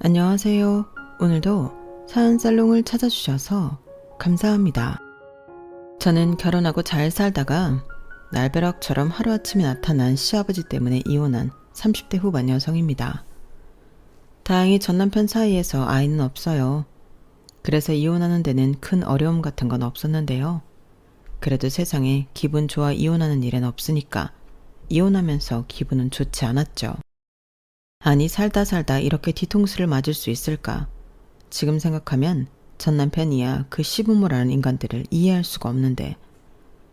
안녕하세요. 오늘도 사연살롱을 찾아주셔서 감사합니다. 저는 결혼하고 잘 살다가 날벼락처럼 하루아침에 나타난 시아버지 때문에 이혼한 30대 후반 여성입니다. 다행히 전 남편 사이에서 아이는 없어요. 그래서 이혼하는 데는 큰 어려움 같은 건 없었는데요. 그래도 세상에 기분 좋아 이혼하는 일은 없으니까 이혼하면서 기분은 좋지 않았죠. 아니 살다 이렇게 뒤통수를 맞을 수 있을까? 지금 생각하면 전 남편이야 그 시부모라는 인간들을 이해할 수가 없는데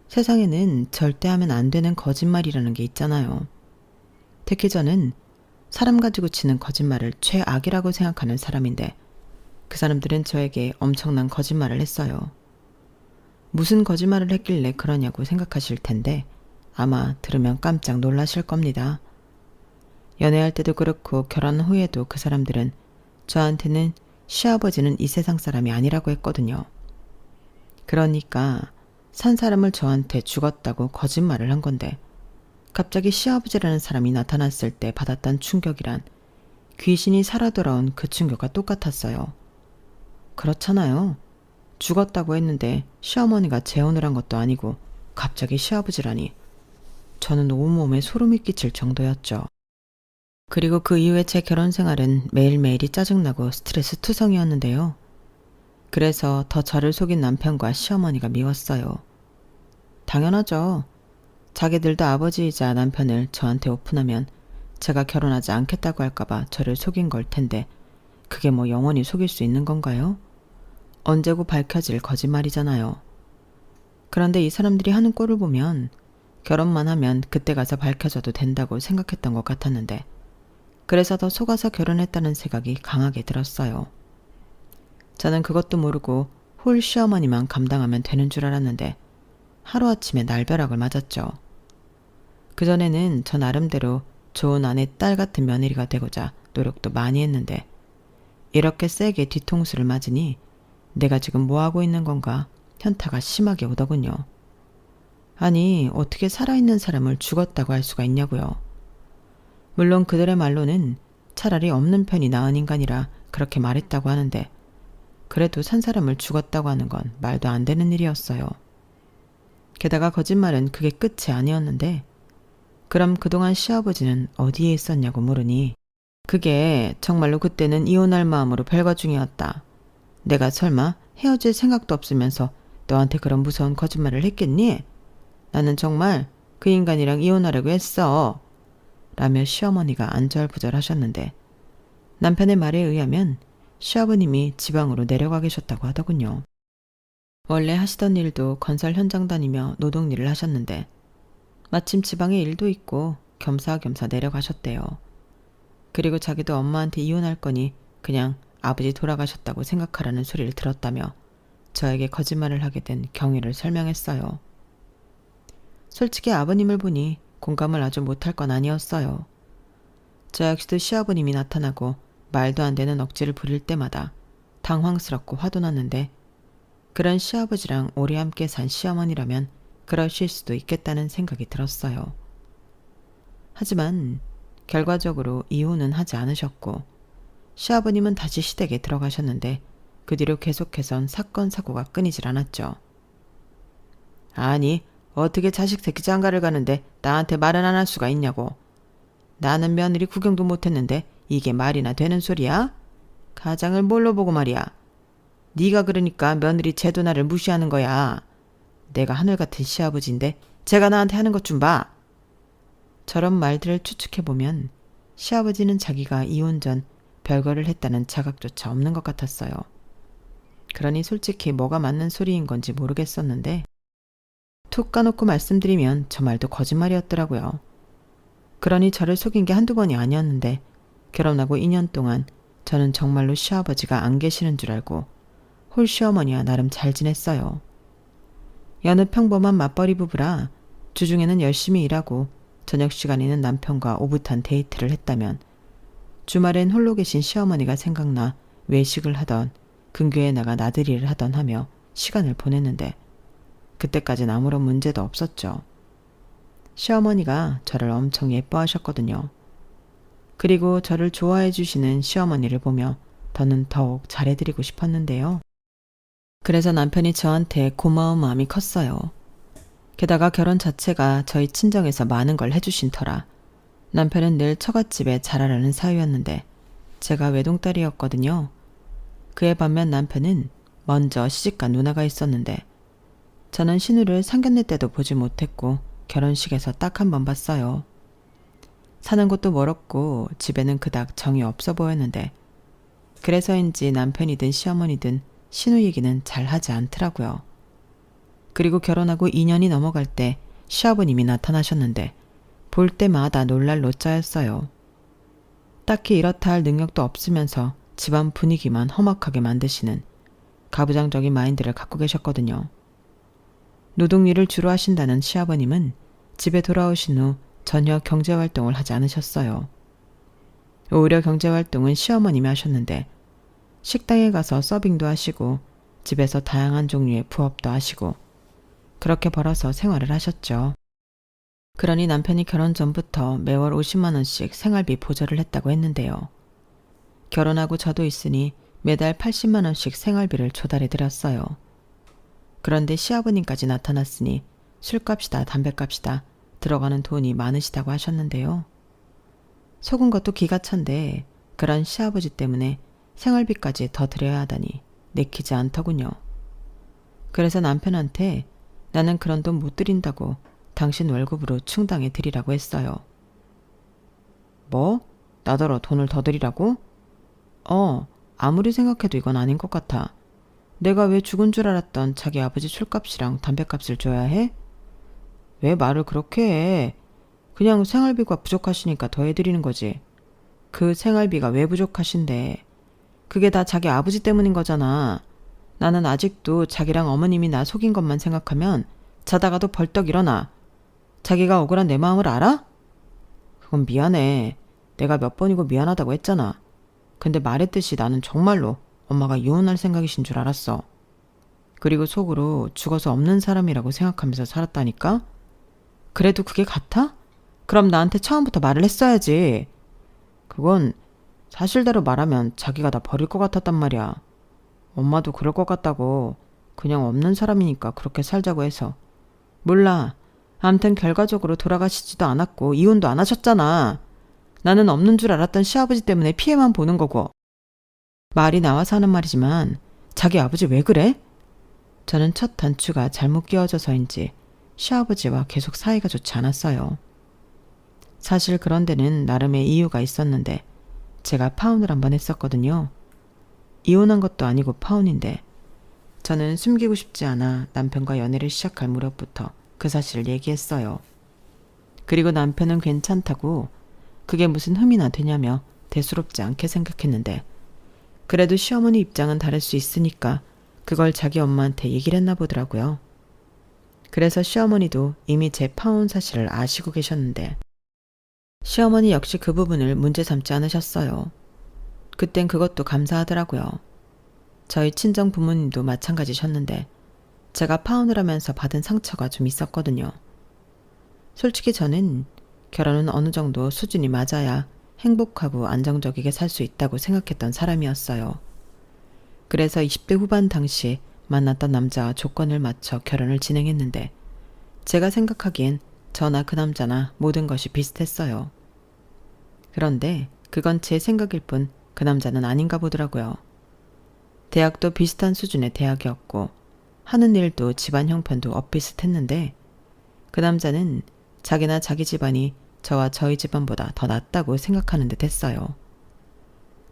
세상에는 절대 하면 안 되는 거짓말이라는 게 있잖아요. 특히 저는 사람 가지고 치는 거짓말을 최악이라고 생각하는 사람인데 그 사람들은 저에게 엄청난 거짓말을 했어요. 무슨 거짓말을 했길래 그러냐고 생각하실 텐데 아마 들으면 깜짝 놀라실 겁니다. 연애할 때도 그렇고 결혼 후에도 그 사람들은 저한테는 시아버지는 이 세상 사람이 아니라고 했거든요. 그러니까 산 사람을 저한테 죽었다고 거짓말을 한 건데 갑자기 시아버지라는 사람이 나타났을 때 받았던 충격이란 귀신이 살아 돌아온 그 충격과 똑같았어요. 그렇잖아요. 죽었다고 했는데 시어머니가 재혼을 한 것도 아니고 갑자기 시아버지라니. 저는 온몸에 소름이 끼칠 정도였죠. 그리고 그 이후에 제 결혼 생활은 매일매일이 짜증나고 스트레스 투성이었는데요. 그래서 더 저를 속인 남편과 시어머니가 미웠어요. 당연하죠. 자기들도 아버지이자 남편을 저한테 오픈하면 제가 결혼하지 않겠다고 할까봐 저를 속인 걸 텐데 그게 뭐 영원히 속일 수 있는 건가요? 언제고 밝혀질 거짓말이잖아요. 그런데 이 사람들이 하는 꼴을 보면 결혼만 하면 그때 가서 밝혀져도 된다고 생각했던 것 같았는데 그래서 더 속아서 결혼했다는 생각이 강하게 들었어요. 저는 그것도 모르고 홀 시어머니만 감당하면 되는 줄 알았는데 하루아침에 날벼락을 맞았죠. 그전에는 저 나름대로 좋은 아내 딸 같은 며느리가 되고자 노력도 많이 했는데 이렇게 세게 뒤통수를 맞으니 내가 지금 뭐하고 있는 건가 현타가 심하게 오더군요. 아니 어떻게 살아있는 사람을 죽었다고 할 수가 있냐고요. 물론 그들의 말로는 차라리 없는 편이 나은 인간이라 그렇게 말했다고 하는데 그래도 산 사람을 죽었다고 하는 건 말도 안 되는 일이었어요. 게다가 거짓말은 그게 끝이 아니었는데 그럼 그동안 시아버지는 어디에 있었냐고 물으니 그게 정말로 그때는 이혼할 마음으로 별거 중이었다. 내가 설마 헤어질 생각도 없으면서 너한테 그런 무서운 거짓말을 했겠니? 나는 정말 그 인간이랑 이혼하려고 했어. 라며 시어머니가 안절부절하셨는데 남편의 말에 의하면 시아버님이 지방으로 내려가 계셨다고 하더군요. 원래 하시던 일도 건설 현장 다니며 노동일을 하셨는데 마침 지방에 일도 있고 겸사겸사 내려가셨대요. 그리고 자기도 엄마한테 이혼할 거니 그냥 아버지 돌아가셨다고 생각하라는 소리를 들었다며 저에게 거짓말을 하게 된 경위를 설명했어요. 솔직히 아버님을 보니 공감을 아주 못할 건 아니었어요. 저 역시도 시아버님이 나타나고 말도 안 되는 억지를 부릴 때마다 당황스럽고 화도 났는데 그런 시아버지랑 오래 함께 산 시어머니라면 그러실 수도 있겠다는 생각이 들었어요. 하지만 결과적으로 이혼은 하지 않으셨고 시아버님은 다시 시댁에 들어가셨는데 그 뒤로 계속해선 사건 사고가 끊이질 않았죠. 아니 어떻게 자식 새끼 장가를 가는데 나한테 말은 안 할 수가 있냐고. 나는 며느리 구경도 못했는데 이게 말이나 되는 소리야? 가장을 뭘로 보고 말이야. 네가 그러니까 며느리 제도 나를 무시하는 거야. 내가 하늘 같은 시아버지인데 제가 나한테 하는 것 좀 봐. 저런 말들을 추측해보면 시아버지는 자기가 이혼 전 별거를 했다는 자각조차 없는 것 같았어요. 그러니 솔직히 뭐가 맞는 소리인 건지 모르겠었는데 툭 까놓고 말씀드리면 저 말도 거짓말이었더라고요. 그러니 저를 속인 게 한두 번이 아니었는데 결혼하고 2년 동안 저는 정말로 시아버지가 안 계시는 줄 알고 홀 시어머니와 나름 잘 지냈어요. 여느 평범한 맞벌이 부부라 주중에는 열심히 일하고 저녁 시간에는 남편과 오붓한 데이트를 했다면 주말엔 홀로 계신 시어머니가 생각나 외식을 하던 근교에 나가 나들이를 하던 하며 시간을 보냈는데 그때까진 아무런 문제도 없었죠. 시어머니가 저를 엄청 예뻐하셨거든요. 그리고 저를 좋아해 주시는 시어머니를 보며 더는 더욱 잘해드리고 싶었는데요. 그래서 남편이 저한테 고마운 마음이 컸어요. 게다가 결혼 자체가 저희 친정에서 많은 걸 해주신 터라 남편은 늘 처갓집에 잘하라는 사위였는데 제가 외동딸이었거든요. 그에 반면 남편은 먼저 시집간 누나가 있었는데 저는 신우를 상견례 때도 보지 못했고 결혼식에서 딱 한 번 봤어요. 사는 곳도 멀었고 집에는 그닥 정이 없어 보였는데 그래서인지 남편이든 시어머니든 신우 얘기는 잘 하지 않더라고요. 그리고 결혼하고 2년이 넘어갈 때 시아버님이 나타나셨는데 볼 때마다 놀랄 노자였어요. 딱히 이렇다 할 능력도 없으면서 집안 분위기만 험악하게 만드시는 가부장적인 마인드를 갖고 계셨거든요. 노동일을 주로 하신다는 시아버님은 집에 돌아오신 후 전혀 경제활동을 하지 않으셨어요. 오히려 경제활동은 시어머님이 하셨는데 식당에 가서 서빙도 하시고 집에서 다양한 종류의 부업도 하시고 그렇게 벌어서 생활을 하셨죠. 그러니 남편이 결혼 전부터 매월 50만 원씩 생활비 보조를 했다고 했는데요. 결혼하고 저도 있으니 매달 80만 원씩 생활비를 조달해 드렸어요. 그런데 시아버님까지 나타났으니 술값이다 담배값이다 들어가는 돈이 많으시다고 하셨는데요. 속은 것도 기가 찬데 그런 시아버지 때문에 생활비까지 더 드려야 하다니 내키지 않더군요. 그래서 남편한테 나는 그런 돈 못 드린다고 당신 월급으로 충당해 드리라고 했어요. 뭐? 나더러 돈을 더 드리라고? 아무리 생각해도 이건 아닌 것 같아. 내가 왜 죽은 줄 알았던 자기 아버지 술값이랑 담배값을 줘야 해? 왜 말을 그렇게 해? 그냥 생활비가 부족하시니까 더 해드리는 거지. 그 생활비가 왜 부족하신데? 그게 다 자기 아버지 때문인 거잖아. 나는 아직도 자기랑 어머님이 나 속인 것만 생각하면 자다가도 벌떡 일어나. 자기가 억울한 내 마음을 알아? 그건 미안해. 내가 몇 번이고 미안하다고 했잖아. 근데 말했듯이 나는 정말로 엄마가 이혼할 생각이신 줄 알았어. 그리고 속으로 죽어서 없는 사람이라고 생각하면서 살았다니까? 그래도 그게 같아? 그럼 나한테 처음부터 말을 했어야지. 그건 사실대로 말하면 자기가 나 버릴 것 같았단 말이야. 엄마도 그럴 것 같다고. 그냥 없는 사람이니까 그렇게 살자고 해서. 몰라. 암튼 결과적으로 돌아가시지도 않았고 이혼도 안 하셨잖아. 나는 없는 줄 알았던 시아버지 때문에 피해만 보는 거고. 말이 나와서 하는 말이지만 자기 아버지 왜 그래? 저는 첫 단추가 잘못 끼워져서인지 시아버지와 계속 사이가 좋지 않았어요. 사실 그런 데는 나름의 이유가 있었는데 제가 파혼을 한번 했었거든요. 이혼한 것도 아니고 파혼인데 저는 숨기고 싶지 않아 남편과 연애를 시작할 무렵부터 그 사실을 얘기했어요. 그리고 남편은 괜찮다고 그게 무슨 흠이나 되냐며 대수롭지 않게 생각했는데 그래도 시어머니 입장은 다를 수 있으니까 그걸 자기 엄마한테 얘기를 했나 보더라고요. 그래서 시어머니도 이미 제 파혼 사실을 아시고 계셨는데 시어머니 역시 그 부분을 문제 삼지 않으셨어요. 그땐 그것도 감사하더라고요. 저희 친정 부모님도 마찬가지셨는데 제가 파혼을 하면서 받은 상처가 좀 있었거든요. 솔직히 저는 결혼은 어느 정도 수준이 맞아야 행복하고 안정적이게 살 수 있다고 생각했던 사람이었어요. 그래서 20대 후반 당시 만났던 남자와 조건을 맞춰 결혼을 진행했는데 제가 생각하기엔 저나 그 남자나 모든 것이 비슷했어요. 그런데 그건 제 생각일 뿐 그 남자는 아닌가 보더라고요. 대학도 비슷한 수준의 대학이었고 하는 일도 집안 형편도 엇비슷했는데 그 남자는 자기나 자기 집안이 저와 저희 집안보다 더 낫다고 생각하는 듯 했어요.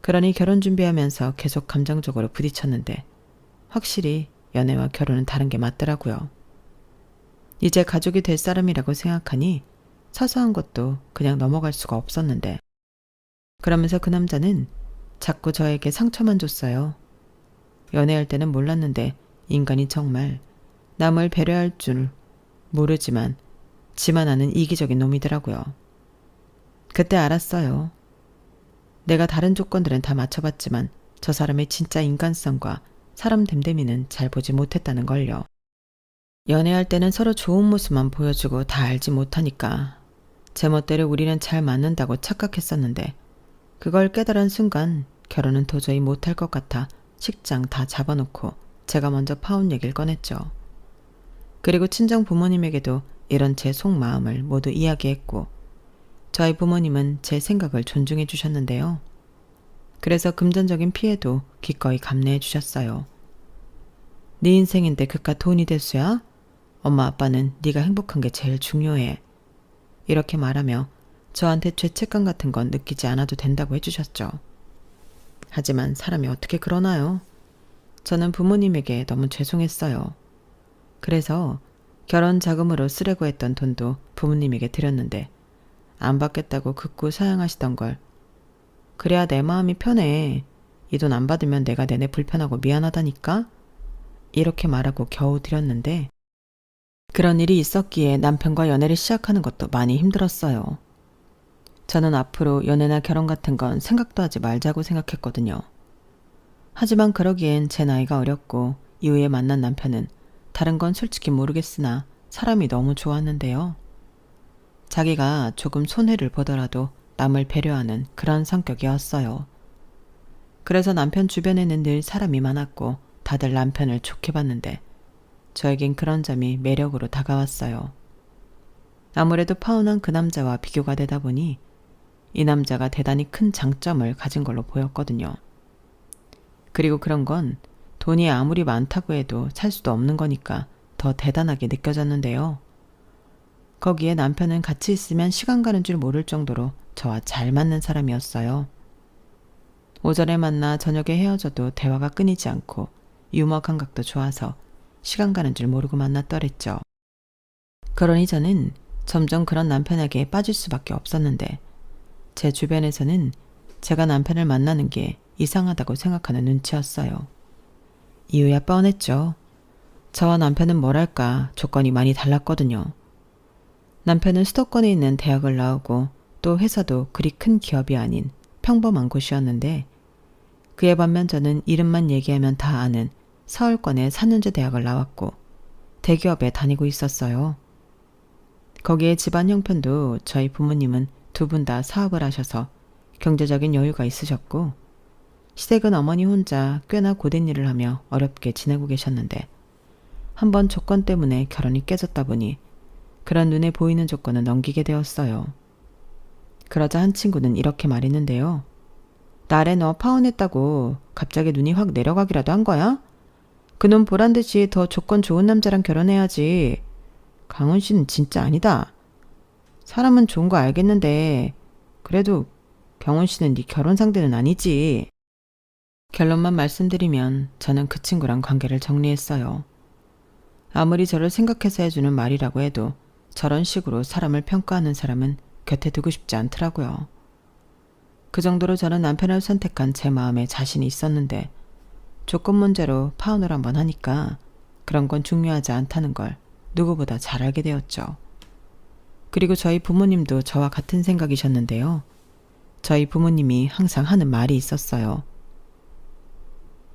그러니 결혼 준비하면서 계속 감정적으로 부딪혔는데 확실히 연애와 결혼은 다른 게 맞더라고요. 이제 가족이 될 사람이라고 생각하니 사소한 것도 그냥 넘어갈 수가 없었는데 그러면서 그 남자는 자꾸 저에게 상처만 줬어요. 연애할 때는 몰랐는데 인간이 정말 남을 배려할 줄 모르지만 지만 아는 이기적인 놈이더라고요. 그때 알았어요. 내가 다른 조건들은 다 맞춰봤지만 저 사람의 진짜 인간성과 사람 됨됨이는 잘 보지 못했다는 걸요. 연애할 때는 서로 좋은 모습만 보여주고 다 알지 못하니까 제멋대로 우리는 잘 맞는다고 착각했었는데 그걸 깨달은 순간 결혼은 도저히 못할 것 같아 식장 다 잡아놓고 제가 먼저 파혼 얘기를 꺼냈죠. 그리고 친정 부모님에게도 이런 제 속마음을 모두 이야기했고 저희 부모님은 제 생각을 존중해 주셨는데요. 그래서 금전적인 피해도 기꺼이 감내해 주셨어요. 네 인생인데 그깟 돈이 대수야? 엄마 아빠는 네가 행복한 게 제일 중요해. 이렇게 말하며 저한테 죄책감 같은 건 느끼지 않아도 된다고 해주셨죠. 하지만 사람이 어떻게 그러나요? 저는 부모님에게 너무 죄송했어요. 그래서 결혼 자금으로 쓰려고 했던 돈도 부모님에게 드렸는데 안 받겠다고 극구 사양하시던 걸 그래야 내 마음이 편해. 이 돈 안 받으면 내가 내내 불편하고 미안하다니까? 이렇게 말하고 겨우 드렸는데 그런 일이 있었기에 남편과 연애를 시작하는 것도 많이 힘들었어요. 저는 앞으로 연애나 결혼 같은 건 생각도 하지 말자고 생각했거든요. 하지만 그러기엔 제 나이가 어렸고 이후에 만난 남편은 다른 건 솔직히 모르겠으나 사람이 너무 좋았는데요. 자기가 조금 손해를 보더라도 남을 배려하는 그런 성격이었어요. 그래서 남편 주변에는 늘 사람이 많았고 다들 남편을 좋게 봤는데 저에겐 그런 점이 매력으로 다가왔어요. 아무래도 파혼한 그 남자와 비교가 되다 보니 이 남자가 대단히 큰 장점을 가진 걸로 보였거든요. 그리고 그런 건 돈이 아무리 많다고 해도 살 수도 없는 거니까 더 대단하게 느껴졌는데요. 거기에 남편은 같이 있으면 시간 가는 줄 모를 정도로 저와 잘 맞는 사람이었어요. 오전에 만나 저녁에 헤어져도 대화가 끊이지 않고 유머 감각도 좋아서 시간 가는 줄 모르고 만났더랬죠. 그러니 저는 점점 그런 남편에게 빠질 수밖에 없었는데 제 주변에서는 제가 남편을 만나는 게 이상하다고 생각하는 눈치였어요. 이유야 뻔했죠. 저와 남편은 뭐랄까 조건이 많이 달랐거든요. 남편은 수도권에 있는 대학을 나오고 또 회사도 그리 큰 기업이 아닌 평범한 곳이었는데 그에 반면 저는 이름만 얘기하면 다 아는 서울권의 4년제 대학을 나왔고 대기업에 다니고 있었어요. 거기에 집안 형편도 저희 부모님은 두 분 다 사업을 하셔서 경제적인 여유가 있으셨고 시댁은 어머니 혼자 꽤나 고된 일을 하며 어렵게 지내고 계셨는데 한번 조건 때문에 결혼이 깨졌다 보니 그런 눈에 보이는 조건은 넘기게 되었어요. 그러자 한 친구는 이렇게 말했는데요. 나래 너 파혼했다고 갑자기 눈이 확 내려가기라도 한 거야? 그놈 보란 듯이 더 조건 좋은 남자랑 결혼해야지. 강훈 씨는 진짜 아니다. 사람은 좋은 거 알겠는데 그래도 경훈 씨는 네 결혼 상대는 아니지. 결론만 말씀드리면 저는 그 친구랑 관계를 정리했어요. 아무리 저를 생각해서 해주는 말이라고 해도 저런 식으로 사람을 평가하는 사람은 곁에 두고 싶지 않더라고요. 그 정도로 저는 남편을 선택한 제 마음에 자신이 있었는데 조건 문제로 파혼을 한번 하니까 그런 건 중요하지 않다는 걸 누구보다 잘 알게 되었죠. 그리고 저희 부모님도 저와 같은 생각이셨는데요. 저희 부모님이 항상 하는 말이 있었어요.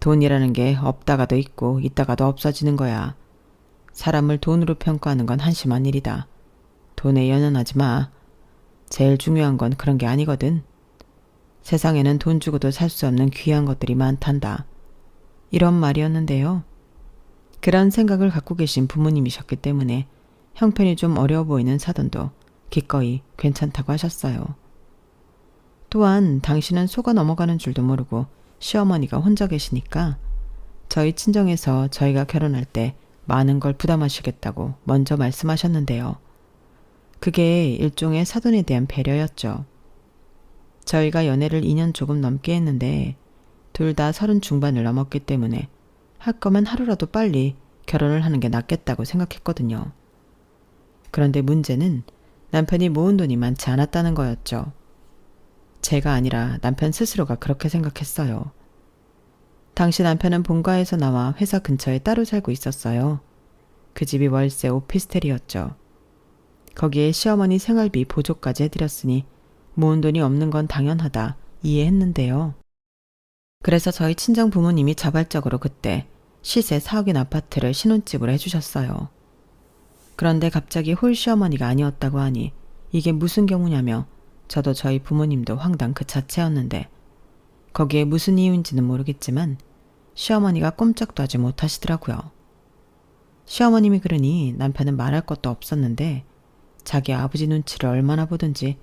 돈이라는 게 없다가도 있고 있다가도 없어지는 거야. 사람을 돈으로 평가하는 건 한심한 일이다. 돈에 연연하지 마. 제일 중요한 건 그런 게 아니거든. 세상에는 돈 주고도 살 수 없는 귀한 것들이 많단다. 이런 말이었는데요. 그런 생각을 갖고 계신 부모님이셨기 때문에 형편이 좀 어려워 보이는 사돈도 기꺼이 괜찮다고 하셨어요. 또한 당신은 속아 넘어가는 줄도 모르고 시어머니가 혼자 계시니까 저희 친정에서 저희가 결혼할 때 많은 걸 부담하시겠다고 먼저 말씀하셨는데요. 그게 일종의 사돈에 대한 배려였죠. 저희가 연애를 2년 조금 넘게 했는데 둘 다 30 중반을 넘었기 때문에 할 거면 하루라도 빨리 결혼을 하는 게 낫겠다고 생각했거든요. 그런데 문제는 남편이 모은 돈이 많지 않았다는 거였죠. 제가 아니라 남편 스스로가 그렇게 생각했어요. 당시 남편은 본가에서 나와 회사 근처에 따로 살고 있었어요. 그 집이 월세 오피스텔이었죠. 거기에 시어머니 생활비 보조까지 해드렸으니 모은 돈이 없는 건 당연하다 이해했는데요. 그래서 저희 친정 부모님이 자발적으로 그때 시세 4억인 아파트를 신혼집으로 해주셨어요. 그런데 갑자기 홀 시어머니가 아니었다고 하니 이게 무슨 경우냐며 저도 저희 부모님도 황당 그 자체였는데 거기에 무슨 이유인지는 모르겠지만 시어머니가 꼼짝도 하지 못하시더라고요. 시어머님이 그러니 남편은 말할 것도 없었는데 자기 아버지 눈치를 얼마나 보든지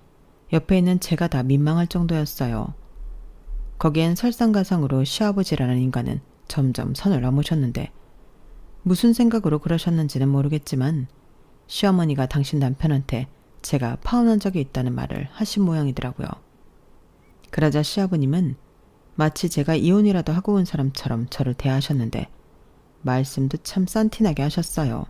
옆에 있는 제가 다 민망할 정도였어요. 거기엔 설상가상으로 시아버지라는 인간은 점점 선을 넘으셨는데 무슨 생각으로 그러셨는지는 모르겠지만 시어머니가 당신 남편한테 제가 파혼한 적이 있다는 말을 하신 모양이더라고요. 그러자 시아버님은 마치 제가 이혼이라도 하고 온 사람처럼 저를 대하셨는데 말씀도 참 싼티나게 하셨어요.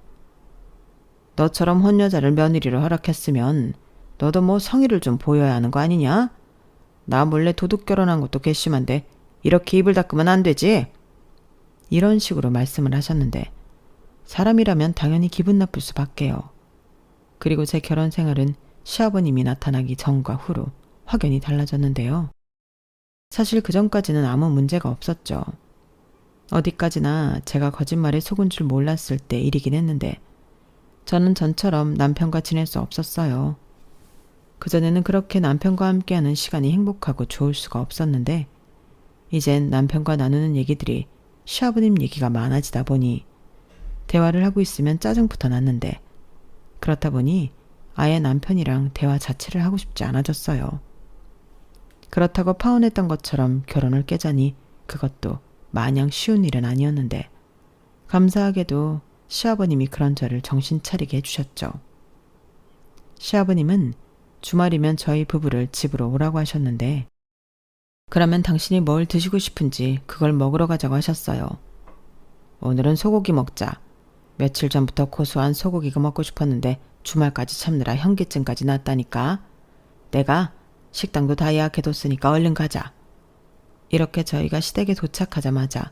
너처럼 혼여자를 며느리로 허락했으면 너도 뭐 성의를 좀 보여야 하는 거 아니냐? 나 몰래 도둑 결혼한 것도 괘씸한데 이렇게 입을 닫으면 안 되지? 이런 식으로 말씀을 하셨는데 사람이라면 당연히 기분 나쁠 수밖에요. 그리고 제 결혼 생활은 시아버님이 나타나기 전과 후로 확연히 달라졌는데요. 사실 그전까지는 아무 문제가 없었죠. 어디까지나 제가 거짓말에 속은 줄 몰랐을 때 일이긴 했는데 저는 전처럼 남편과 지낼 수 없었어요. 그전에는 그렇게 남편과 함께하는 시간이 행복하고 좋을 수가 없었는데 이젠 남편과 나누는 얘기들이 시아버님 얘기가 많아지다 보니 대화를 하고 있으면 짜증부터 났는데 그렇다 보니 아예 남편이랑 대화 자체를 하고 싶지 않아졌어요. 그렇다고 파혼했던 것처럼 결혼을 깨자니 그것도 마냥 쉬운 일은 아니었는데 감사하게도 시아버님이 그런 저를 정신 차리게 해주셨죠. 시아버님은 주말이면 저희 부부를 집으로 오라고 하셨는데 그러면 당신이 뭘 드시고 싶은지 그걸 먹으러 가자고 하셨어요. 오늘은 소고기 먹자. 며칠 전부터 고소한 소고기가 먹고 싶었는데 주말까지 참느라 현기증까지 났다니까. 내가 식당도 다 예약해뒀으니까 얼른 가자. 이렇게 저희가 시댁에 도착하자마자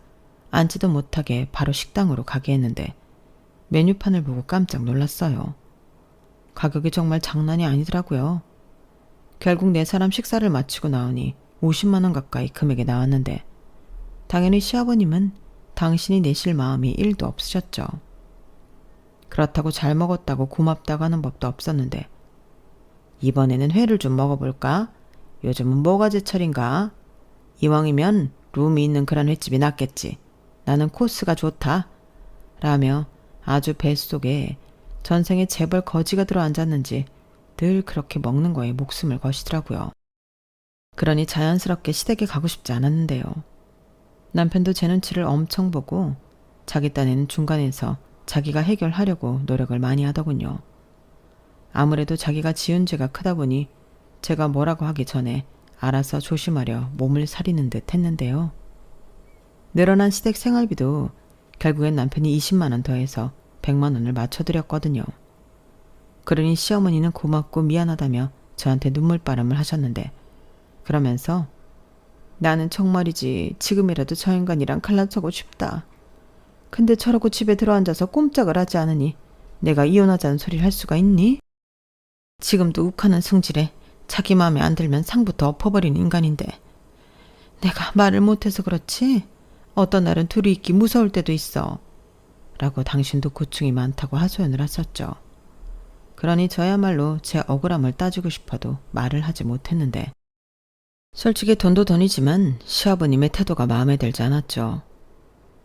앉지도 못하게 바로 식당으로 가게 했는데 메뉴판을 보고 깜짝 놀랐어요. 가격이 정말 장난이 아니더라고요. 결국 4사람 식사를 마치고 나오니 50만 원 가까이 금액이 나왔는데 당연히 시아버님은 당신이 내실 마음이 1도 없으셨죠. 그렇다고 잘 먹었다고 고맙다고 하는 법도 없었는데 이번에는 회를 좀 먹어볼까? 요즘은 뭐가 제철인가? 이왕이면 룸이 있는 그런 횟집이 낫겠지. 나는 코스가 좋다. 라며 아주 뱃속에 전생에 재벌 거지가 들어앉았는지 늘 그렇게 먹는 거에 목숨을 거시더라고요. 그러니 자연스럽게 시댁에 가고 싶지 않았는데요. 남편도 제 눈치를 엄청 보고 자기 딴에는 중간에서 자기가 해결하려고 노력을 많이 하더군요. 아무래도 자기가 지은 죄가 크다 보니 제가 뭐라고 하기 전에 알아서 조심하려 몸을 사리는 듯 했는데요. 늘어난 시댁 생활비도 결국엔 남편이 20만 원 더해서 100만 원을 맞춰드렸거든요. 그러니 시어머니는 고맙고 미안하다며 저한테 눈물바람을 하셨는데 그러면서 나는 정말이지 지금이라도 저 인간이랑 갈라서고 싶다. 근데 저러고 집에 들어앉아서 꼼짝을 하지 않으니 내가 이혼하자는 소리를 할 수가 있니? 지금도 욱하는 성질에 자기 마음에 안 들면 상부터 엎어버린 인간인데 내가 말을 못해서 그렇지 어떤 날은 둘이 있기 무서울 때도 있어. 라고 당신도 고충이 많다고 하소연을 하셨죠. 그러니 저야말로 제 억울함을 따지고 싶어도 말을 하지 못했는데 솔직히 돈도 돈이지만 시아버님의 태도가 마음에 들지 않았죠.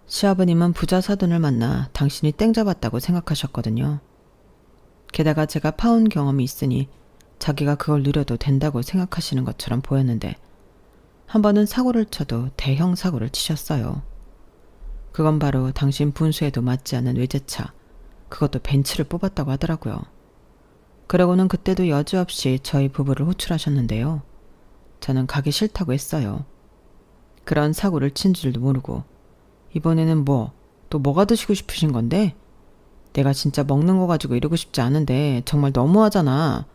시아버님은 부자 사돈을 만나 당신이 땡 잡았다고 생각하셨거든요. 게다가 제가 파혼 경험이 있으니 자기가 그걸 누려도 된다고 생각하시는 것처럼 보였는데 한 번은 사고를 쳐도 대형 사고를 치셨어요. 그건 바로 당신 분수에도 맞지 않는 외제차, 그것도 벤츠를 뽑았다고 하더라고요. 그러고는 그때도 여지없이 저희 부부를 호출하셨는데요. 저는 가기 싫다고 했어요. 그런 사고를 친 줄도 모르고 이번에는 또 뭐가 드시고 싶으신 건데? 내가 진짜 먹는 거 가지고 이러고 싶지 않은데 정말 너무하잖아.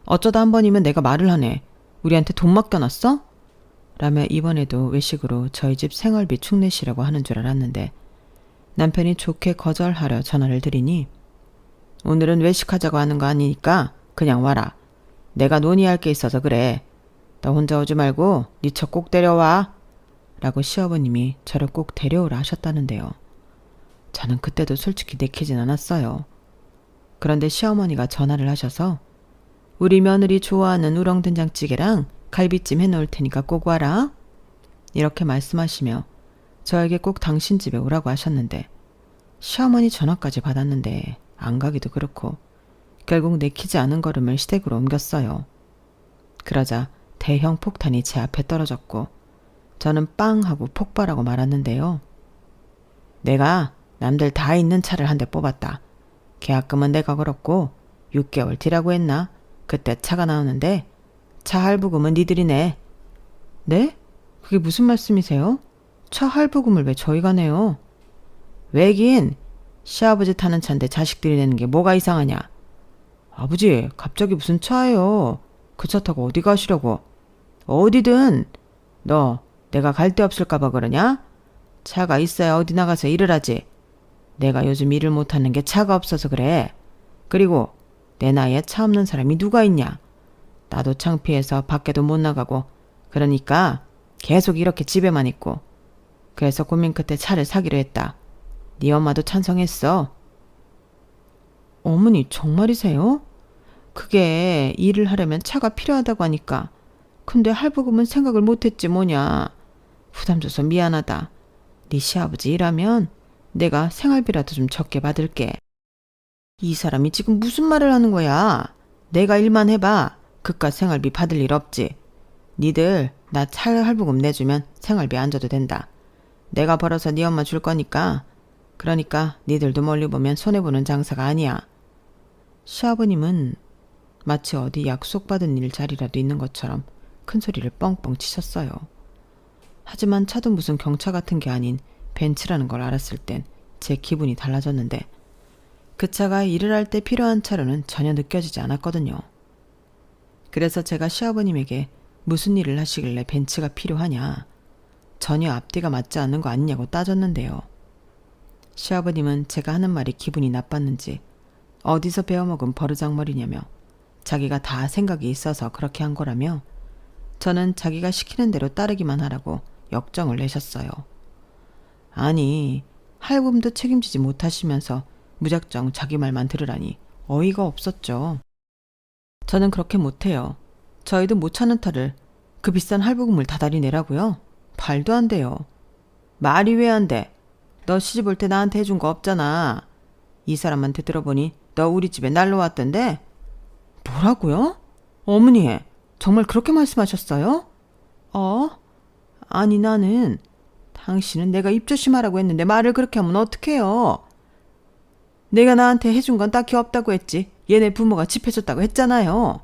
어쩌다 한 번이면 내가 말을 하네. 우리한테 돈 맡겨놨어? 라며 이번에도 외식으로 저희 집 생활비 축내시라고 하는 줄 알았는데 남편이 좋게 거절하려 전화를 드리니 오늘은 외식하자고 하는 거 아니니까 그냥 와라. 내가 논의할 게 있어서 그래. 너 혼자 오지 말고 네 차 꼭 데려와. 라고 시어머님이 저를 꼭 데려오라 하셨다는데요. 저는 그때도 솔직히 내키진 않았어요. 그런데 시어머니가 전화를 하셔서 우리 며느리 좋아하는 우렁된장찌개랑 갈비찜 해놓을 테니까 꼭 와라. 이렇게 말씀하시며 저에게 꼭 당신 집에 오라고 하셨는데 시어머니 전화까지 받았는데 안 가기도 그렇고 결국 내키지 않은 걸음을 시댁으로 옮겼어요. 그러자 대형 폭탄이 제 앞에 떨어졌고 저는 빵 하고 폭발하고 말았는데요. 내가 남들 다 있는 차를 한 대 뽑았다. 계약금은 내가 걸었고 6개월 뒤라고 했나? 그때 차가 나오는데 차 할부금은 니들이 내. 네? 그게 무슨 말씀이세요? 차 할부금을 왜 저희가 내요? 왜긴 시아버지 타는 차인데 자식들이 내는 게 뭐가 이상하냐? 아버지 갑자기 무슨 차예요? 그 차 타고 어디 가시려고? 어디든. 너 내가 갈 데 없을까 봐 그러냐? 차가 있어야 어디 나가서 일을 하지. 내가 요즘 일을 못하는 게 차가 없어서 그래. 그리고 내 나이에 차 없는 사람이 누가 있냐? 나도 창피해서 밖에도 못 나가고 그러니까 계속 이렇게 집에만 있고 그래서 고민 끝에 차를 사기로 했다. 네 엄마도 찬성했어. 어머니 정말이세요? 그게 일을 하려면 차가 필요하다고 하니까. 근데 할부금은 생각을 못했지 뭐냐. 부담 줘서 미안하다. 네 시아버지 일하면 내가 생활비라도 좀 적게 받을게. 이 사람이 지금 무슨 말을 하는 거야? 내가 일만 해봐. 그깟 생활비 받을 일 없지. 니들 나 차 할부금 내주면 생활비 안 줘도 된다. 내가 벌어서 네 엄마 줄 거니까. 그러니까 니들도 멀리 보면 손해보는 장사가 아니야. 시아버님은 마치 어디 약속받은 일 자리라도 있는 것처럼 큰 소리를 뻥뻥 치셨어요. 하지만 차도 무슨 경차 같은 게 아닌 벤츠라는 걸 알았을 땐 제 기분이 달라졌는데 그 차가 일을 할 때 필요한 차로는 전혀 느껴지지 않았거든요. 그래서 제가 시아버님에게 무슨 일을 하시길래 벤츠가 필요하냐, 전혀 앞뒤가 맞지 않는 거 아니냐고 따졌는데요. 시아버님은 제가 하는 말이 기분이 나빴는지 어디서 배워먹은 버르장머리냐며 자기가 다 생각이 있어서 그렇게 한 거라며 저는 자기가 시키는 대로 따르기만 하라고 역정을 내셨어요. 아니, 할부금도 책임지지 못하시면서 무작정 자기 말만 들으라니 어이가 없었죠. 저는 그렇게 못해요. 저희도 못 찾는 탈을 그 비싼 할부금을 다달이 내라고요? 말도 안 돼요. 말이 왜 안 돼? 너 시집 올 때 나한테 해준 거 없잖아. 이 사람한테 들어보니 너 우리 집에 날로 왔던데? 뭐라고요? 어머니, 정말 그렇게 말씀하셨어요? 아니 나는 당신은 내가 입조심하라고 했는데 말을 그렇게 하면 어떡해요? 내가 나한테 해준 건 딱히 없다고 했지. 얘네 부모가 집 해줬다고 했잖아요.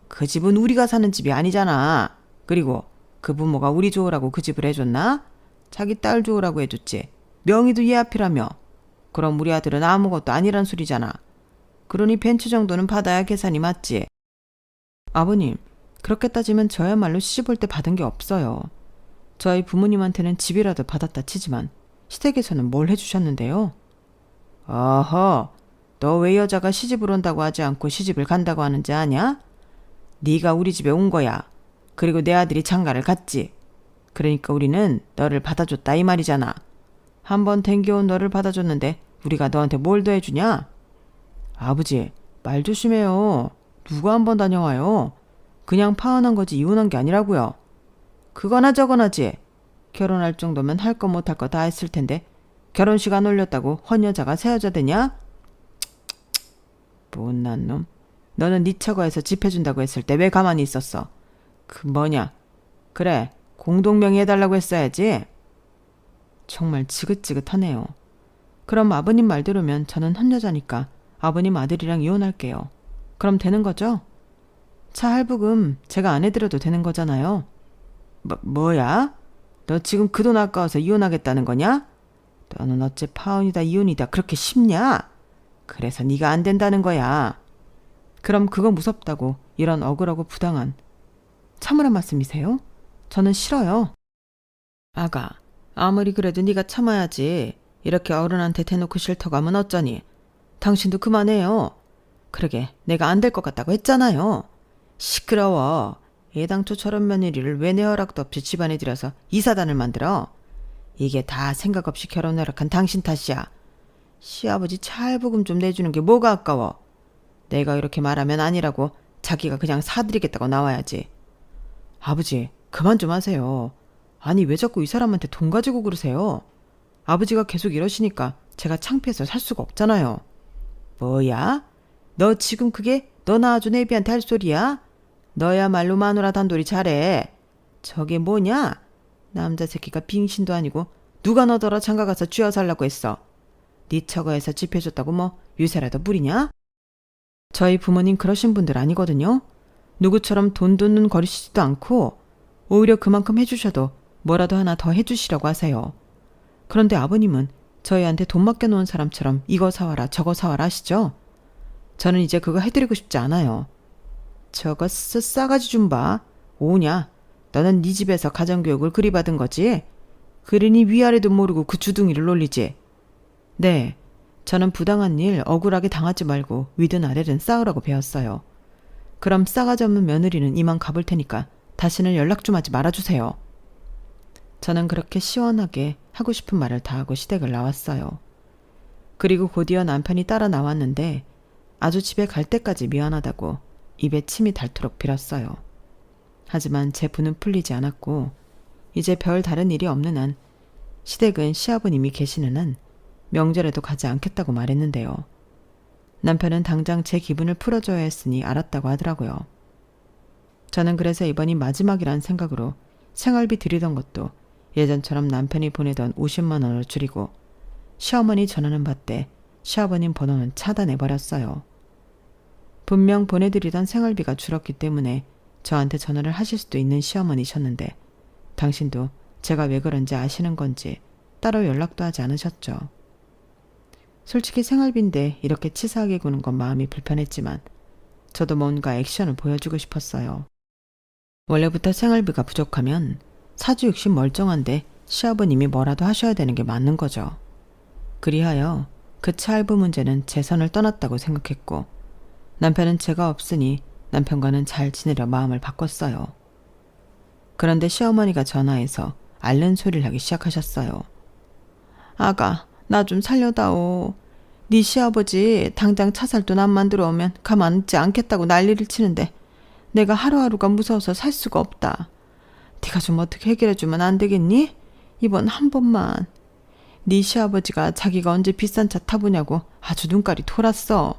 그 집은 우리가 사는 집이 아니잖아. 그리고 그 부모가 우리 좋으라고 그 집을 해줬나? 자기 딸 좋으라고 해줬지. 명의도 얘 앞이라며. 그럼 우리 아들은 아무것도 아니란 소리잖아. 그러니 벤츠 정도는 받아야 계산이 맞지. 아버님, 그렇게 따지면 저야말로 시집 올 때 받은 게 없어요. 저희 부모님한테는 집이라도 받았다 치지만 시댁에서는 뭘 해주셨는데요? 어허, 너 왜 여자가 시집을 온다고 하지 않고 시집을 간다고 하는지 아냐? 네가 우리 집에 온 거야. 그리고 내 아들이 장가를 갔지. 그러니까 우리는 너를 받아줬다 이 말이잖아. 한번 댕겨온 너를 받아줬는데 우리가 너한테 뭘 더 해주냐? 아버지, 말 조심해요. 누가 한번 다녀와요. 그냥 파혼한 거지 이혼한 게 아니라고요. 그거나 저거나지. 결혼할 정도면 할 거 못 할 거 다 했을 텐데 결혼식 안 올렸다고 헌여자가 새 여자 되냐? 못난 놈. 너는 네 처가에서 집 해준다고 했을 때 왜 가만히 있었어? 그 뭐냐? 그래, 공동명의 해달라고 했어야지. 정말 지긋지긋하네요. 그럼 아버님 말대로면 저는 헌여자니까 아버님 아들이랑 이혼할게요. 그럼 되는 거죠? 차 할부금 제가 안 해드려도 되는 거잖아요. 뭐야? 너 지금 그 돈 아까워서 이혼하겠다는 거냐? 너는 어째 파혼이다 이혼이다 그렇게 쉽냐? 그래서 네가 안 된다는 거야. 그럼 그거 무섭다고 이런 억울하고 부당한 참으란 말씀이세요? 저는 싫어요. 아가, 아무리 그래도 네가 참아야지. 이렇게 어른한테 대놓고 싫다고 하면 어쩌니? 당신도 그만해요. 그러게 내가 안 될 것 같다고 했잖아요. 시끄러워. 애당초 저런 며느리를 왜 내 허락도 없이 집안에 들여서 이사단을 만들어? 이게 다 생각 없이 결혼 허락한 당신 탓이야. 시아버지 차 할부금 좀 내주는 게 뭐가 아까워. 내가 이렇게 말하면 아니라고 자기가 그냥 사드리겠다고 나와야지. 아버지, 그만 좀 하세요. 아니, 왜 자꾸 이 사람한테 돈 가지고 그러세요? 아버지가 계속 이러시니까 제가 창피해서 살 수가 없잖아요. 뭐야? 너 지금 그게 너 낳아준 애비한테 할 소리야? 너야말로 마누라 단돌이 잘해. 저게 뭐냐? 남자 새끼가 빙신도 아니고 누가 너더러 장가가서 쥐어 살라고 했어. 네 처거에서 집해줬다고 뭐 유세라도 부리냐? 저희 부모님 그러신 분들 아니거든요. 누구처럼 돈 돈눈 거리시지도 않고 오히려 그만큼 해주셔도 뭐라도 하나 더 해주시려고 하세요. 그런데 아버님은 저희한테 돈 맡겨놓은 사람처럼 이거 사와라 저거 사와라 하시죠? 저는 이제 그거 해드리고 싶지 않아요. 저거 싸가지 좀 봐. 오냐? 너는 네 집에서 가정교육을 그리 받은 거지? 그러니 위아래도 모르고 그 주둥이를 놀리지. 네, 저는 부당한 일 억울하게 당하지 말고 위든 아래든 싸우라고 배웠어요. 그럼 싸가지 없는 며느리는 이만 가볼 테니까 다시는 연락 좀 하지 말아주세요. 저는 그렇게 시원하게 하고 싶은 말을 다 하고 시댁을 나왔어요. 그리고 곧이어 남편이 따라 나왔는데 아주 집에 갈 때까지 미안하다고 입에 침이 닳도록 빌었어요. 하지만 제 분은 풀리지 않았고 이제 별 다른 일이 없는 한 시댁은 시아버님이 계시는 한 명절에도 가지 않겠다고 말했는데요. 남편은 당장 제 기분을 풀어줘야 했으니 알았다고 하더라고요. 저는 그래서 이번이 마지막이란 생각으로 생활비 드리던 것도 예전처럼 남편이 보내던 50만 원을 줄이고 시어머니 전화는 받되 시아버님 번호는 차단해버렸어요. 분명 보내드리던 생활비가 줄었기 때문에 저한테 전화를 하실 수도 있는 시어머니셨는데 당신도 제가 왜 그런지 아시는 건지 따로 연락도 하지 않으셨죠. 솔직히 생활비인데 이렇게 치사하게 구는 건 마음이 불편했지만 저도 뭔가 액션을 보여주고 싶었어요. 원래부터 생활비가 부족하면 사주 욕심 멀쩡한데 시아버님이 뭐라도 하셔야 되는 게 맞는 거죠. 그리하여 그 차할부 문제는 제 선을 떠났다고 생각했고 남편은 제가 없으니 남편과는 잘 지내려 마음을 바꿨어요. 그런데 시어머니가 전화해서 앓는 소리를 하기 시작하셨어요. 아가, 나 좀 살려다오. 네 시아버지 당장 차 살 돈 안 만들어 오면 가만 있지 않겠다고 난리를 치는데 내가 하루하루가 무서워서 살 수가 없다. 네가 좀 어떻게 해결해주면 안 되겠니? 이번 한 번만. 네 시아버지가 자기가 언제 비싼 차 타보냐고 아주 눈깔이 돌았어.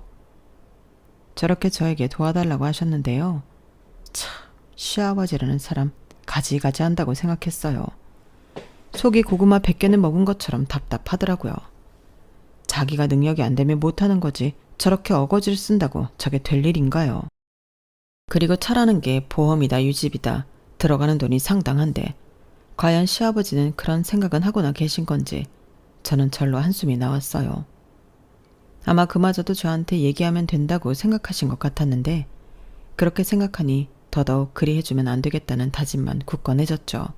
저렇게 저에게 도와달라고 하셨는데요. 참, 시아버지라는 사람 가지가지 한다고 생각했어요. 속이 고구마 100개는 먹은 것처럼 답답하더라고요. 자기가 능력이 안 되면 못하는 거지 저렇게 어거지를 쓴다고 저게 될 일인가요? 그리고 차라는 게 보험이다 유지비다 들어가는 돈이 상당한데 과연 시아버지는 그런 생각은 하고나 계신 건지 저는 절로 한숨이 나왔어요. 아마 그마저도 저한테 얘기하면 된다고 생각하신 것 같았는데 그렇게 생각하니 더더욱 그리 해주면 안 되겠다는 다짐만 굳건해졌죠.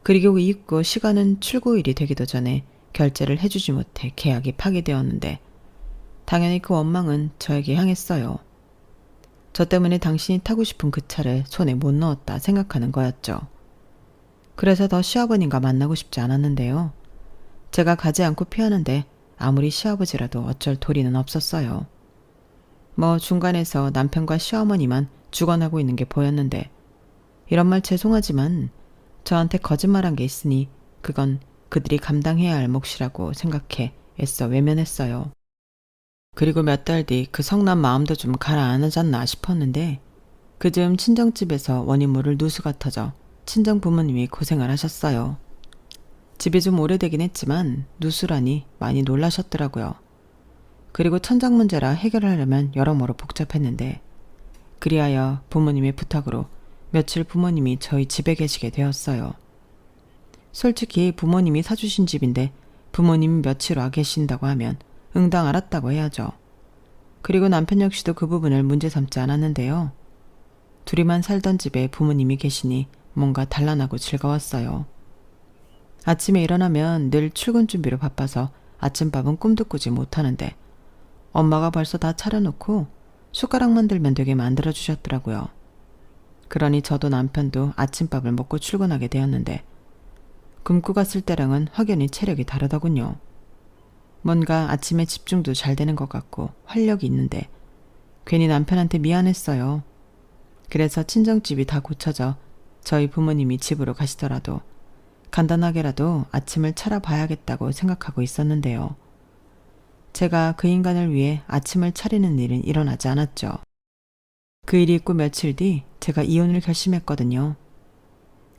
그리고 이윽고 시간은 출고일이 되기도 전에 결제를 해주지 못해 계약이 파기되었는데 당연히 그 원망은 저에게 향했어요. 저 때문에 당신이 타고 싶은 그 차를 손에 못 넣었다 생각하는 거였죠. 그래서 더 시아버님과 만나고 싶지 않았는데요. 제가 가지 않고 피하는데 아무리 시아버지라도 어쩔 도리는 없었어요. 뭐 중간에서 남편과 시어머니만 주관하고 있는 게 보였는데 이런 말 죄송하지만 저한테 거짓말한 게 있으니 그건 그들이 감당해야 할 몫이라고 생각해 애써 외면했어요. 그리고 몇 달 뒤 그 성난 마음도 좀 가라앉았나 싶었는데 그즈음 친정집에서 원인 모를 누수가 터져 친정 부모님이 고생을 하셨어요. 집이 좀 오래되긴 했지만 누수라니 많이 놀라셨더라고요. 그리고 천장 문제라 해결하려면 여러모로 복잡했는데 그리하여 부모님의 부탁으로 며칠 부모님이 저희 집에 계시게 되었어요. 솔직히 부모님이 사주신 집인데 부모님이 며칠 와 계신다고 하면 응당 알았다고 해야죠. 그리고 남편 역시도 그 부분을 문제 삼지 않았는데요. 둘이만 살던 집에 부모님이 계시니 뭔가 단란하고 즐거웠어요. 아침에 일어나면 늘 출근 준비로 바빠서 아침밥은 꿈도 꾸지 못하는데 엄마가 벌써 다 차려놓고 숟가락만 들면 되게 만들어주셨더라고요. 그러니 저도 남편도 아침밥을 먹고 출근하게 되었는데 굶고 갔을 때랑은 확연히 체력이 다르더군요. 뭔가 아침에 집중도 잘 되는 것 같고 활력이 있는데 괜히 남편한테 미안했어요. 그래서 친정집이 다 고쳐져 저희 부모님이 집으로 가시더라도 간단하게라도 아침을 차려봐야겠다고 생각하고 있었는데요. 제가 그 인간을 위해 아침을 차리는 일은 일어나지 않았죠. 그 일이 있고 며칠 뒤 제가 이혼을 결심했거든요.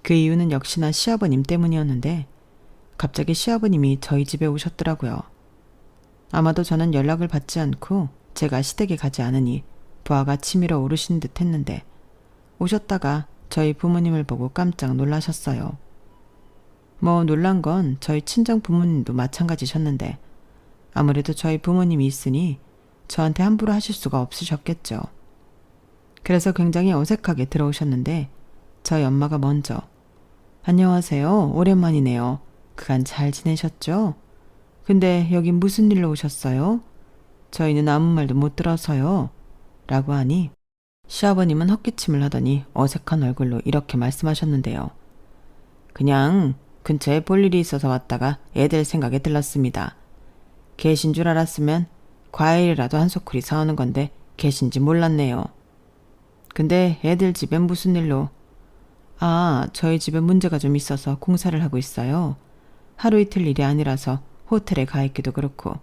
그 이유는 역시나 시아버님 때문이었는데 갑자기 시아버님이 저희 집에 오셨더라고요. 아마도 저는 연락을 받지 않고 제가 시댁에 가지 않으니 부하가 치밀어 오르신 듯 했는데 오셨다가 저희 부모님을 보고 깜짝 놀라셨어요. 뭐 놀란 건 저희 친정 부모님도 마찬가지셨는데 아무래도 저희 부모님이 있으니 저한테 함부로 하실 수가 없으셨겠죠. 그래서 굉장히 어색하게 들어오셨는데 저희 엄마가 먼저 안녕하세요. 오랜만이네요. 그간 잘 지내셨죠? 근데 여긴 무슨 일로 오셨어요? 저희는 아무 말도 못 들어서요. 라고 하니 시아버님은 헛기침을 하더니 어색한 얼굴로 이렇게 말씀하셨는데요. 그냥 근처에 볼 일이 있어서 왔다가 애들 생각에 들렀습니다. 계신 줄 알았으면 과일이라도 한 소쿠리 사오는 건데 계신지 몰랐네요. 근데 애들 집엔 무슨 일로? 아, 저희 집에 문제가 좀 있어서 공사를 하고 있어요. 하루 이틀 일이 아니라서 호텔에 가 있기도 그렇고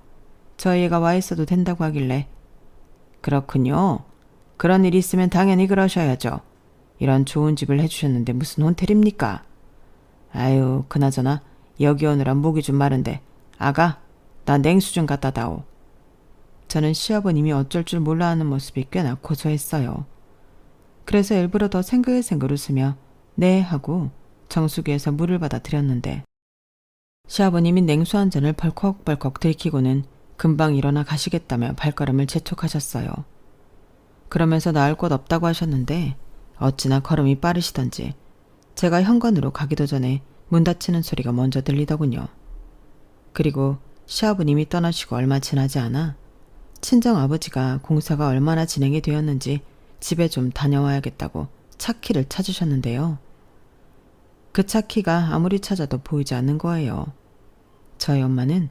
저희 애가 와 있어도 된다고 하길래 그렇군요. 그런 일이 있으면 당연히 그러셔야죠. 이런 좋은 집을 해주셨는데 무슨 호텔입니까? 아유, 그나저나 여기 오느라 목이 좀 마른데 아가, 나 냉수 좀 갖다 다오. 저는 시아버님이 어쩔 줄 몰라 하는 모습이 꽤나 고소했어요. 그래서 일부러 더 생글생글 웃으며 네 하고 정수기에서 물을 받아 드렸는데 시아버님이 냉수 한 잔을 벌컥벌컥 들이키고는 금방 일어나 가시겠다며 발걸음을 재촉하셨어요. 그러면서 나을 곳 없다고 하셨는데 어찌나 걸음이 빠르시던지 제가 현관으로 가기도 전에 문 닫히는 소리가 먼저 들리더군요. 그리고 시아버님이 떠나시고 얼마 지나지 않아 친정아버지가 공사가 얼마나 진행이 되었는지 집에 좀 다녀와야겠다고 차키를 찾으셨는데요. 그 차키가 아무리 찾아도 보이지 않는 거예요. 저희 엄마는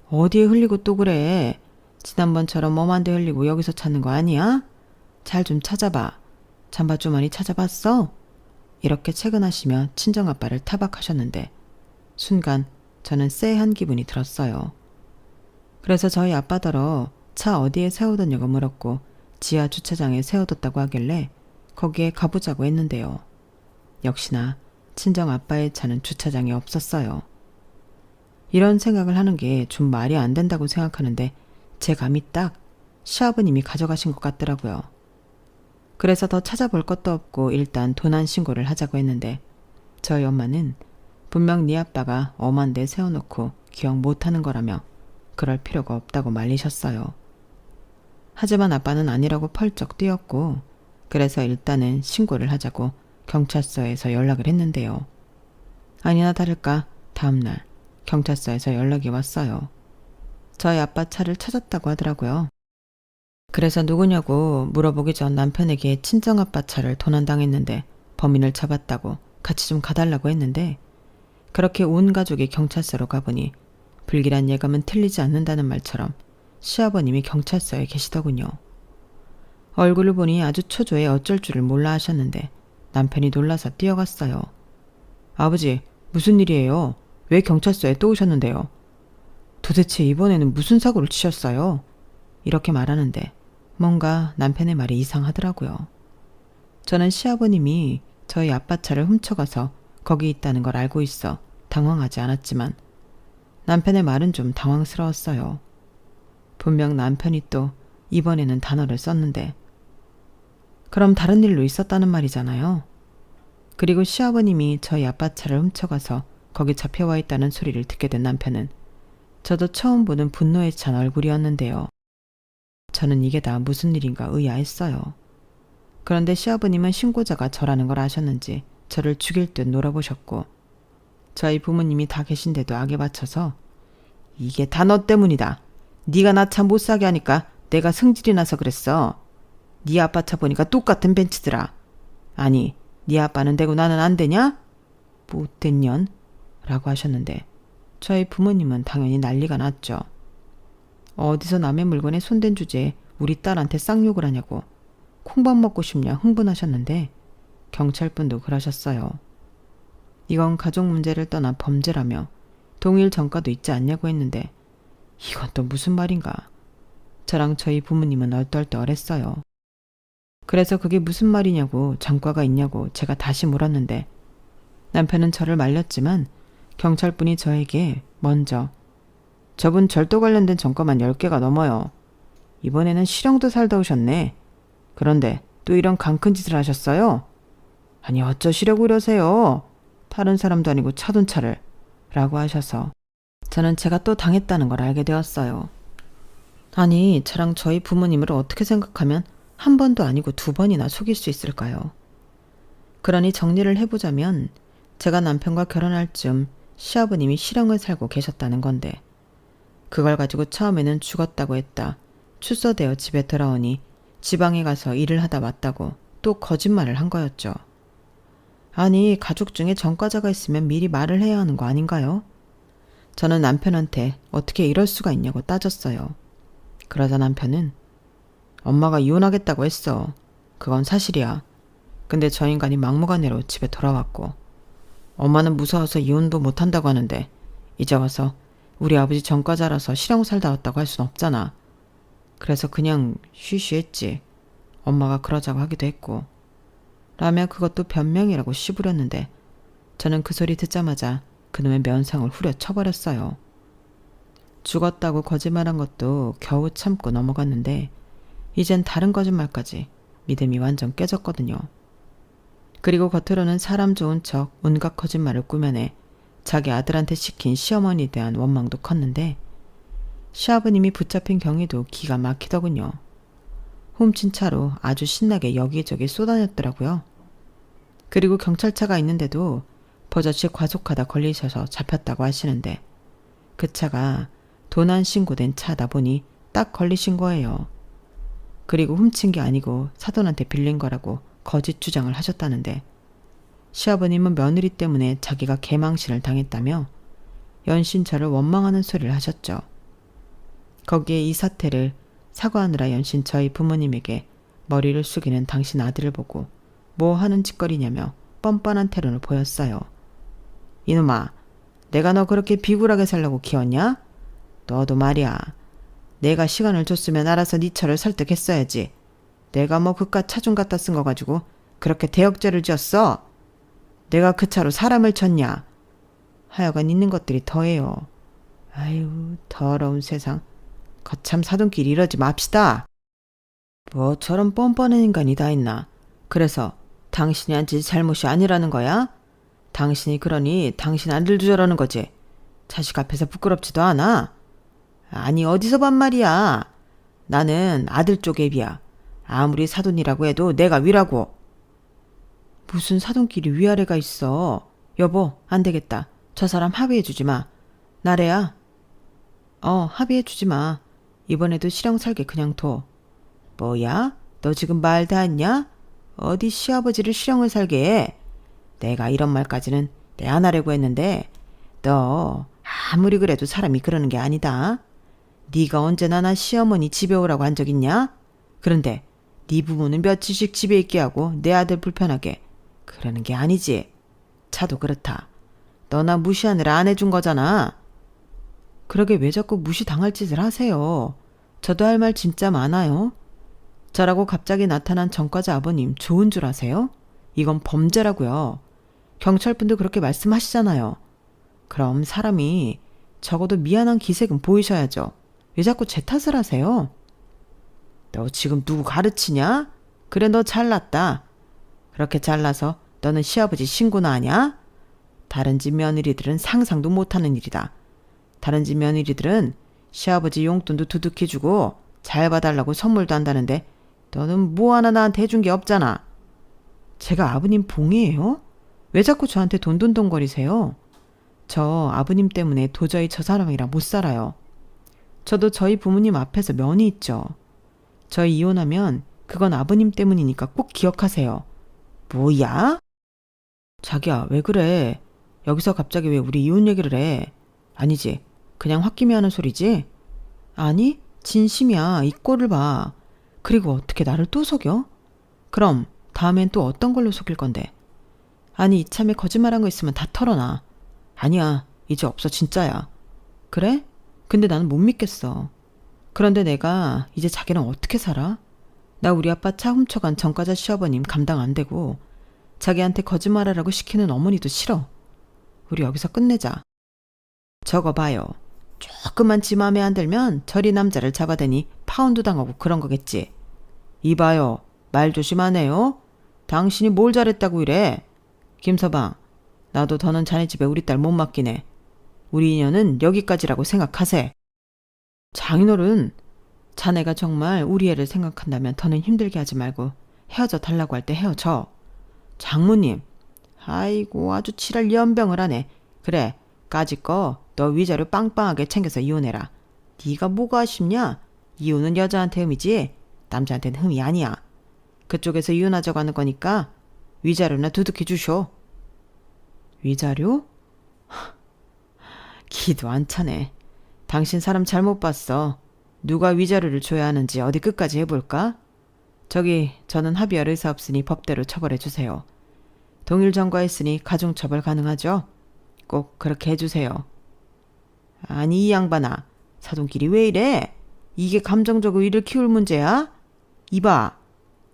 어디에 흘리고 또 그래? 지난번처럼 몸한 데 흘리고 여기서 찾는 거 아니야? 잘 좀 찾아봐. 잠바주머니 찾아봤어? 이렇게 채근하시며 친정아빠를 타박하셨는데 순간 저는 쎄한 기분이 들었어요. 그래서 저희 아빠더러 차 어디에 세워뒀냐고 물었고 지하 주차장에 세워뒀다고 하길래 거기에 가보자고 했는데요. 역시나 친정아빠의 차는 주차장에 없었어요. 이런 생각을 하는 게 좀 말이 안 된다고 생각하는데 제 감이 딱 시아버님이 가져가신 것 같더라고요. 그래서 더 찾아볼 것도 없고 일단 도난 신고를 하자고 했는데 저희 엄마는 분명 네 아빠가 엄한 데 세워놓고 기억 못하는 거라며 그럴 필요가 없다고 말리셨어요. 하지만 아빠는 아니라고 펄쩍 뛰었고 그래서 일단은 신고를 하자고 경찰서에서 연락을 했는데요. 아니나 다를까 다음날 경찰서에서 연락이 왔어요. 저희 아빠 차를 찾았다고 하더라고요. 그래서 누구냐고 물어보기 전 남편에게 친정아빠 차를 도난당했는데 범인을 잡았다고 같이 좀 가달라고 했는데 그렇게 온 가족이 경찰서로 가보니 불길한 예감은 틀리지 않는다는 말처럼 시아버님이 경찰서에 계시더군요. 얼굴을 보니 아주 초조해 어쩔 줄을 몰라 하셨는데 남편이 놀라서 뛰어갔어요. 아버지, 무슨 일이에요? 왜 경찰서에 또 오셨는데요? 도대체 이번에는 무슨 사고를 치셨어요? 이렇게 말하는데 뭔가 남편의 말이 이상하더라고요. 저는 시아버님이 저희 아빠 차를 훔쳐가서 거기 있다는 걸 알고 있어 당황하지 않았지만 남편의 말은 좀 당황스러웠어요. 분명 남편이 또 이번에는 단어를 썼는데 그럼 다른 일로 있었다는 말이잖아요. 그리고 시아버님이 저희 아빠 차를 훔쳐가서 거기 잡혀와 있다는 소리를 듣게 된 남편은 저도 처음 보는 분노에 찬 얼굴이었는데요. 저는 이게 다 무슨 일인가 의아했어요. 그런데 시아버님은 신고자가 저라는 걸 아셨는지 저를 죽일 듯 놀아보셨고 저희 부모님이 다 계신데도 악에 받쳐서 이게 다 너 때문이다. 네가 나 차 못 사게 하니까 내가 성질이 나서 그랬어. 네 아빠 차 보니까 똑같은 벤츠더라. 아니, 네 아빠는 되고 나는 안 되냐? 못된 년? 라고 하셨는데 저희 부모님은 당연히 난리가 났죠. 어디서 남의 물건에 손댄 주제에 우리 딸한테 쌍욕을 하냐고 콩밥 먹고 싶냐 흥분하셨는데 경찰분도 그러셨어요. 이건 가족 문제를 떠나 범죄라며 동일 전과도 있지 않냐고 했는데 이건 또 무슨 말인가. 저랑 저희 부모님은 얼떨떨했어요. 그래서 그게 무슨 말이냐고 전과가 있냐고 제가 다시 물었는데 남편은 저를 말렸지만 경찰분이 저에게 먼저 저분 절도 관련된 전과만 10개가 넘어요. 이번에는 실형도 살다 오셨네. 그런데 또 이런 강큰 짓을 하셨어요? 아니 어쩌시려고 이러세요. 다른 사람도 아니고 차돈 차를 라고 하셔서 저는 제가 또 당했다는 걸 알게 되었어요. 아니 저랑 저희 부모님을 어떻게 생각하면 한 번도 아니고 2번이나 속일 수 있을까요? 그러니 정리를 해보자면 제가 남편과 결혼할 즈음 시아버님이 실형을 살고 계셨다는 건데 그걸 가지고 처음에는 죽었다고 했다. 출소되어 집에 돌아오니 지방에 가서 일을 하다 왔다고 또 거짓말을 한 거였죠. 아니 가족 중에 전과자가 있으면 미리 말을 해야 하는 거 아닌가요? 저는 남편한테 어떻게 이럴 수가 있냐고 따졌어요. 그러자 남편은 엄마가 이혼하겠다고 했어. 그건 사실이야. 근데 저 인간이 막무가내로 집에 돌아왔고 엄마는 무서워서 이혼도 못한다고 하는데 이제 와서 우리 아버지 전과자라서 실형 살다 왔다고 할 순 없잖아. 그래서 그냥 쉬쉬했지. 엄마가 그러자고 하기도 했고 라며 그것도 변명이라고 씨부렸는데 저는 그 소리 듣자마자 그놈의 면상을 후려 쳐버렸어요. 죽었다고 거짓말한 것도 겨우 참고 넘어갔는데 이젠 다른 거짓말까지 믿음이 완전 깨졌거든요. 그리고 겉으로는 사람 좋은 척 온갖 거짓말을 꾸며내 자기 아들한테 시킨 시어머니에 대한 원망도 컸는데 시아버님이 붙잡힌 경위도 기가 막히더군요. 훔친 차로 아주 신나게 여기저기 쏘다녔더라고요. 그리고 경찰차가 있는데도 버젓이 과속하다 걸리셔서 잡혔다고 하시는데 그 차가 도난 신고된 차다 보니 딱 걸리신 거예요. 그리고 훔친 게 아니고 사돈한테 빌린 거라고 거짓 주장을 하셨다는데 시아버님은 며느리 때문에 자기가 개망신을 당했다며 연신 저를 원망하는 소리를 하셨죠. 거기에 이 사태를 사과하느라 연신 저희 부모님에게 머리를 숙이는 당신 아들을 보고 뭐 하는 짓거리냐며 뻔뻔한 태도를 보였어요. 이놈아, 내가 너 그렇게 비굴하게 살라고 키웠냐? 너도 말이야. 내가 시간을 줬으면 알아서 네 처를 설득했어야지. 내가 뭐 그깟 차 좀 갖다 쓴 거 가지고 그렇게 대역죄를 지었어? 내가 그 차로 사람을 쳤냐? 하여간 있는 것들이 더해요. 아유, 더러운 세상. 거참 사돈끼리 이러지 맙시다. 뭐 저런 뻔뻔한 인간이 다 있나. 그래서 당신이 한 짓이 잘못이 아니라는 거야? 당신이 그러니 당신 아들도 저러는 거지. 자식 앞에서 부끄럽지도 않아? 아니 어디서 반말이야. 나는 아들 쪽 애비야. 아무리 사돈이라고 해도 내가 위라고. 무슨 사돈끼리 위아래가 있어. 여보 안 되겠다. 저 사람 합의해주지 마. 나래야. 합의해주지 마. 이번에도 실형 살게 그냥 둬. 뭐야? 너 지금 말 다 했냐? 어디 시아버지를 실형을 살게 해. 내가 이런 말까지는 내 안 하려고 했는데 너 아무리 그래도 사람이 그러는 게 아니다. 네가 언제나 나 시어머니 집에 오라고 한 적 있냐? 그런데 네 부모는 며칠씩 집에 있게 하고 내 아들 불편하게 그러는 게 아니지. 차도 그렇다. 너 나 무시하느라 안 해준 거잖아. 그러게 왜 자꾸 무시당할 짓을 하세요. 저도 할 말 진짜 많아요. 저라고 갑자기 나타난 전과자 아버님 좋은 줄 아세요? 이건 범죄라고요. 경찰분도 그렇게 말씀하시잖아요. 그럼 사람이 적어도 미안한 기색은 보이셔야죠. 왜 자꾸 제 탓을 하세요? 너 지금 누구 가르치냐? 그래 너 잘났다. 그렇게 잘나서 너는 시아버지 신고나 하냐? 다른 집 며느리들은 상상도 못하는 일이다. 다른 집 며느리들은 시아버지 용돈도 두둑히 주고 잘 봐달라고 선물도 한다는데 너는 뭐 하나 나한테 해준 게 없잖아. 제가 아버님 봉이에요? 왜 자꾸 저한테 돈돈돈거리세요? 저 아버님 때문에 도저히 저 사람이랑 못 살아요. 저도 저희 부모님 앞에서 면이 있죠. 저희 이혼하면 그건 아버님 때문이니까 꼭 기억하세요. 뭐야? 자기야 왜 그래? 여기서 갑자기 왜 우리 이혼 얘기를 해? 아니지. 그냥 홧김에 하는 소리지? 아니 진심이야. 이 꼴을 봐. 그리고 어떻게 나를 또 속여? 그럼 다음엔 또 어떤 걸로 속일 건데? 아니 이참에 거짓말한 거 있으면 다 털어놔. 아니야 이제 없어 진짜야. 그래? 근데 나는 못 믿겠어. 그런데 내가 이제 자기랑 어떻게 살아? 나 우리 아빠 차 훔쳐간 전과자 시어버님 감당 안 되고 자기한테 거짓말하라고 시키는 어머니도 싫어. 우리 여기서 끝내자. 저거 봐요. 조금만 지 맘에 안 들면 저리 남자를 잡아대니 파운드 당하고 그런 거겠지. 이봐요. 말 조심하네요. 당신이 뭘 잘했다고 이래. 김서방, 나도 더는 자네 집에 우리 딸 못 맡기네. 우리 인연은 여기까지라고 생각하세. 장인어른, 자네가 정말 우리 애를 생각한다면 더는 힘들게 하지 말고 헤어져 달라고 할 때 헤어져. 장모님, 아이고 아주 칠할 연병을 하네. 그래, 까짓 거 너 위자료 빵빵하게 챙겨서 이혼해라. 네가 뭐가 아쉽냐? 이혼은 여자한테 흠이지 남자한테는 흠이 아니야. 그쪽에서 이혼하자고 하는 거니까 위자료나 두둑히 주쇼. 위자료? 기도 안 차네. 당신 사람 잘못 봤어. 누가 위자료를 줘야 하는지 어디 끝까지 해볼까? 저는 합의할 의사 없으니 법대로 처벌해 주세요. 동일 전과했으니 가중처벌 가능하죠? 꼭 그렇게 해주세요. 아니 이 양반아, 사돈끼리 왜 이래? 이게 감정적으로 이를 키울 문제야? 이봐,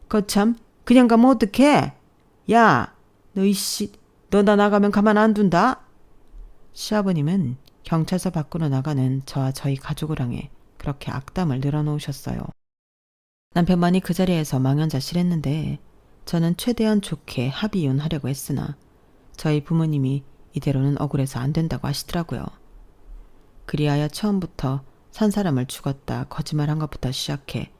거참 그냥 가면 어떡해? 야, 너 이씨, 너 나 나가면 가만 안 둔다? 시아버님은 경찰서 밖으로 나가는 저와 저희 가족을 향해 그렇게 악담을 늘어놓으셨어요. 남편만이 그 자리에서 망연자실했는데 저는 최대한 좋게 합의 이혼하려고 했으나 저희 부모님이 이대로는 억울해서 안 된다고 하시더라고요. 그리하여 처음부터 산 사람을 죽었다 거짓말한 것부터 시작해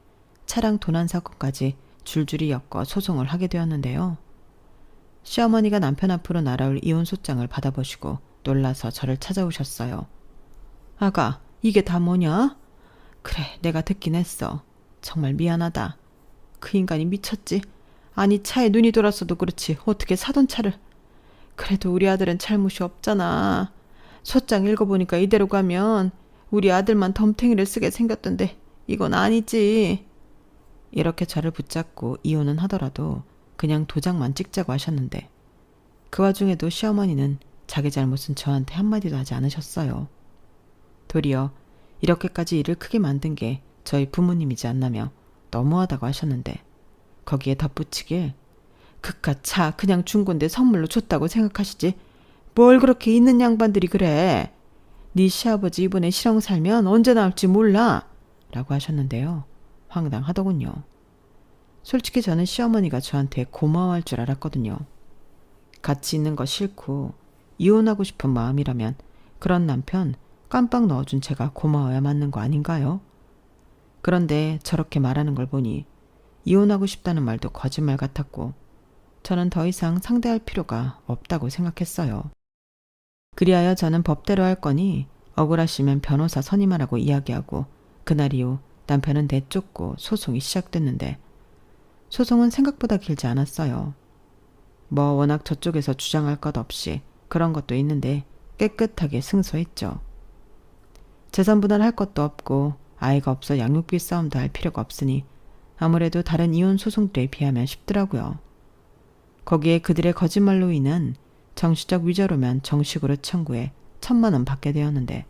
차량 도난 사건까지 줄줄이 엮어 소송을 하게 되었는데요. 시어머니가 남편 앞으로 날아올 이혼 소장을 받아보시고 놀라서 저를 찾아오셨어요. 아가, 이게 다 뭐냐? 그래, 내가 듣긴 했어. 정말 미안하다. 그 인간이 미쳤지. 아니 차에 눈이 돌았어도 그렇지 어떻게 사돈 차를. 그래도 우리 아들은 잘못이 없잖아. 소장 읽어보니까 이대로 가면 우리 아들만 덤탱이를 쓰게 생겼던데 이건 아니지. 이렇게 저를 붙잡고 이혼은 하더라도 그냥 도장만 찍자고 하셨는데 그 와중에도 시어머니는 자기 잘못은 저한테 한마디도 하지 않으셨어요. 도리어 이렇게까지 일을 크게 만든 게 저희 부모님이지 않나며 너무하다고 하셨는데 거기에 덧붙이길 그깟 차 그냥 준 건데 선물로 줬다고 생각하시지 뭘 그렇게 있는 양반들이 그래. 네 시아버지 이번에 실형 살면 언제 나올지 몰라 라고 하셨는데요. 황당하더군요. 솔직히 저는 시어머니가 저한테 고마워할 줄 알았거든요. 같이 있는 거 싫고 이혼하고 싶은 마음이라면 그런 남편 깜빡 넣어준 제가 고마워야 맞는 거 아닌가요? 그런데 저렇게 말하는 걸 보니 이혼하고 싶다는 말도 거짓말 같았고 저는 더 이상 상대할 필요가 없다고 생각했어요. 그리하여 저는 법대로 할 거니 억울하시면 변호사 선임하라고 이야기하고 그날 이후 남편은 내쫓고 소송이 시작됐는데 소송은 생각보다 길지 않았어요. 뭐 워낙 저쪽에서 주장할 것 없이 그런 것도 있는데 깨끗하게 승소했죠. 재산 분할할 것도 없고 아이가 없어 양육비 싸움도 할 필요가 없으니 아무래도 다른 이혼 소송들에 비하면 쉽더라고요. 거기에 그들의 거짓말로 인한 정치적 위자료면 정식으로 청구해 1,000만 원 받게 되었는데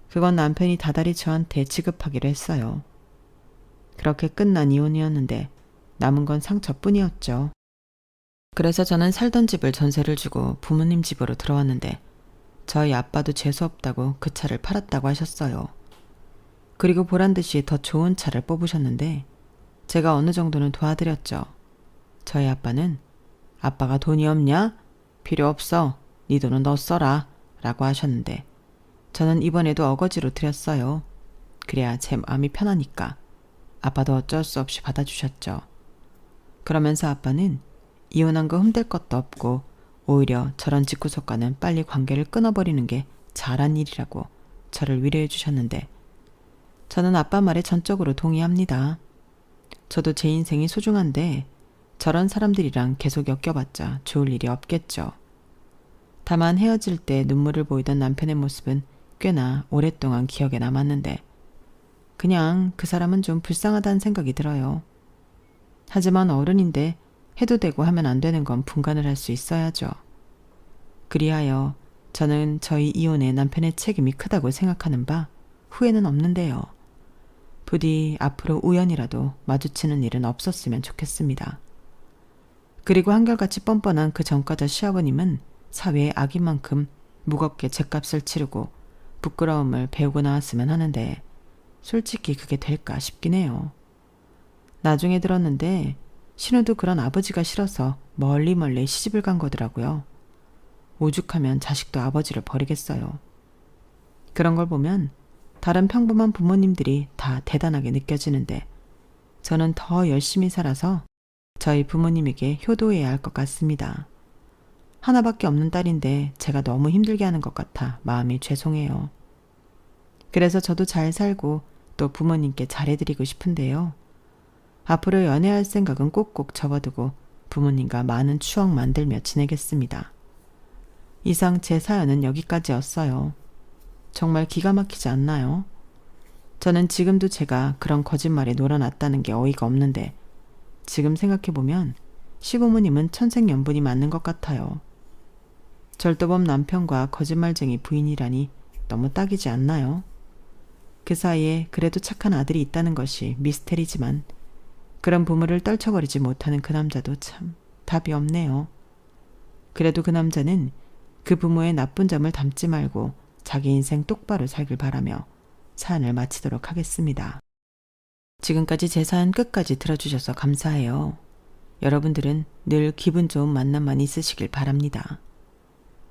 그건 남편이 다달이 저한테 지급하기로 했어요. 그렇게 끝난 이혼이었는데 남은 건 상처뿐이었죠. 그래서 저는 살던 집을 전세를 주고 부모님 집으로 들어왔는데 저희 아빠도 재수없다고 그 차를 팔았다고 하셨어요. 그리고 보란듯이 더 좋은 차를 뽑으셨는데 제가 어느 정도는 도와드렸죠. 저희 아빠는 아빠가 돈이 없냐? 필요 없어. 네 돈은 너 써라 라고 하셨는데 저는 이번에도 어거지로 드렸어요. 그래야 제 마음이 편하니까. 아빠도 어쩔 수 없이 받아주셨죠. 그러면서 아빠는 이혼한 거 흠댈 것도 없고 오히려 저런 집구석과는 빨리 관계를 끊어버리는 게 잘한 일이라고 저를 위로해 주셨는데 저는 아빠 말에 전적으로 동의합니다. 저도 제 인생이 소중한데 저런 사람들이랑 계속 엮여봤자 좋을 일이 없겠죠. 다만 헤어질 때 눈물을 보이던 남편의 모습은 꽤나 오랫동안 기억에 남았는데 그냥 그 사람은 좀 불쌍하다는 생각이 들어요. 하지만 어른인데 해도 되고 하면 안 되는 건 분간을 할 수 있어야죠. 그리하여 저는 저희 이혼에 남편의 책임이 크다고 생각하는 바 후회는 없는데요. 부디 앞으로 우연이라도 마주치는 일은 없었으면 좋겠습니다. 그리고 한결같이 뻔뻔한 그 전과자 시아버님은 사회의 악인 만큼 무겁게 죗값을 치르고 부끄러움을 배우고 나왔으면 하는데 솔직히 그게 될까 싶긴 해요. 나중에 들었는데 신우도 그런 아버지가 싫어서 멀리 시집을 간 거더라고요. 오죽하면 자식도 아버지를 버리겠어요. 그런 걸 보면 다른 평범한 부모님들이 다 대단하게 느껴지는데 저는 더 열심히 살아서 저희 부모님에게 효도해야 할 것 같습니다. 하나밖에 없는 딸인데 제가 너무 힘들게 하는 것 같아 마음이 죄송해요. 그래서 저도 잘 살고 또 부모님께 잘해드리고 싶은데요. 앞으로 연애할 생각은 꼭꼭 접어두고 부모님과 많은 추억 만들며 지내겠습니다. 이상 제 사연은 여기까지였어요. 정말 기가 막히지 않나요? 저는 지금도 제가 그런 거짓말에 놀아났다는 게 어이가 없는데 지금 생각해보면 시부모님은 천생연분이 맞는 것 같아요. 절도범 남편과 거짓말쟁이 부인이라니 너무 딱이지 않나요? 그 사이에 그래도 착한 아들이 있다는 것이 미스테리지만 그런 부모를 떨쳐버리지 못하는 그 남자도 참 답이 없네요. 그래도 그 남자는 그 부모의 나쁜 점을 담지 말고 자기 인생 똑바로 살길 바라며 사연을 마치도록 하겠습니다. 지금까지 제 사연 끝까지 들어주셔서 감사해요. 여러분들은 늘 기분 좋은 만남만 있으시길 바랍니다.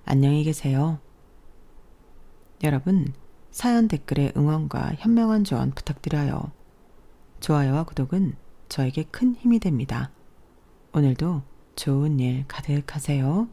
안녕히 계세요. 여러분, 사연 댓글에 응원과 현명한 조언 부탁드려요. 좋아요와 구독은 저에게 큰 힘이 됩니다. 오늘도 좋은 일 가득하세요.